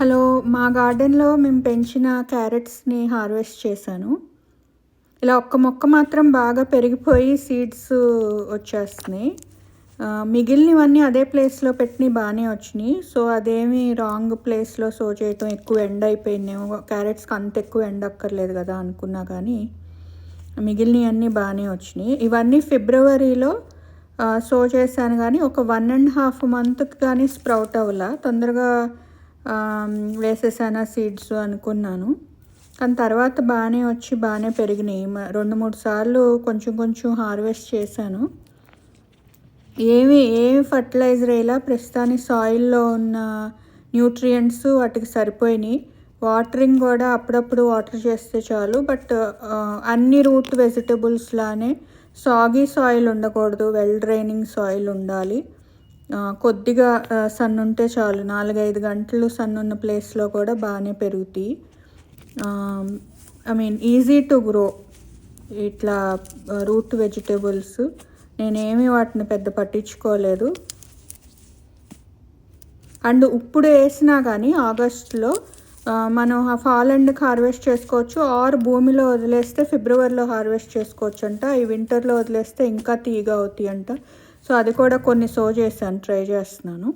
Hello! మా గార్డెన్‌లో మేము పెంచిన క్యారెట్స్‌ని హార్వెస్ట్ చేశాను. ఇలా ఒక్క మొక్క మాత్రం బాగా పెరిగిపోయి సీడ్స్ వచ్చేస్తున్నాయి. మిగిలినవన్నీ అదే ప్లేస్‌లో పెట్టినయి బానే వచ్చినియి. సో, అదేమి రాంగ్ ప్లేస్‌లో సో చేయటం, ఎక్కువ ఎండ అయిపోయిందేమో, క్యారెట్స్‌కి అంత ఎక్కువ ఎండ అక్కర్లేదు గదా అనుకున్నా కానీ, మిగిలినయన్నీ బానే వచ్చినియి. ఇవన్నీ ఫిబ్రవరిలో సో చేశాను గానీ, ఒక 1½ మంత్‌కి గానీ స్ప్రౌట్ అవ్వలా. తొందరగా వేసేసానా సీడ్స్ అనుకున్నాను. కానీ తర్వాత బానే వచ్చి బానే పెరిగినాయి. 2, 3 సార్లు కొంచెం కొంచెం హార్వెస్ట్ చేశాను. ఏమి ఫర్టిలైజర్ ఎయలా. ప్రస్తుతానికి సాయిల్‌లో ఉన్న న్యూట్రియంట్స్ వాటికి సరిపోయినాయి. వాటరింగ్ కూడా అప్పుడప్పుడు వాటర్ చేస్తే చాలు. బట్ అన్ని రూట్ వెజిటబుల్స్ లానే సాగీ సాయిల్ ఉండకూడదు. వెల్ డ్రైనింగ్ సాయిల్ ఉండాలి. కొద్దిగా సన్ ఉంటే చాలు. 4, 5 గంటలు సన్ ఉన్న ప్లేస్‌లో కూడా బానే పెరుగుతాయి. ఈజీ టు గ్రో ఇట్లా రూట్ వెజిటబుల్స్. నేనేమి వాటిని పెద్ద పట్టించుకోలేదు. అండ్ ఇప్పుడు వేసినా కానీ ఆగస్టులో మనం ఫాల్ ఎండ్‌కి హార్వెస్ట్ చేసుకోవచ్చు. ఆర్ భూమిలో వదిలేస్తే ఫిబ్రవరిలో హార్వెస్ట్ చేసుకోవచ్చంట. ఈ వింటర్‌లో వదిలేస్తే ఇంకా తీయగా అవుతాయంట. సో, అది కూడా కొన్ని సో చేశాను, ట్రై చేస్తున్నాను.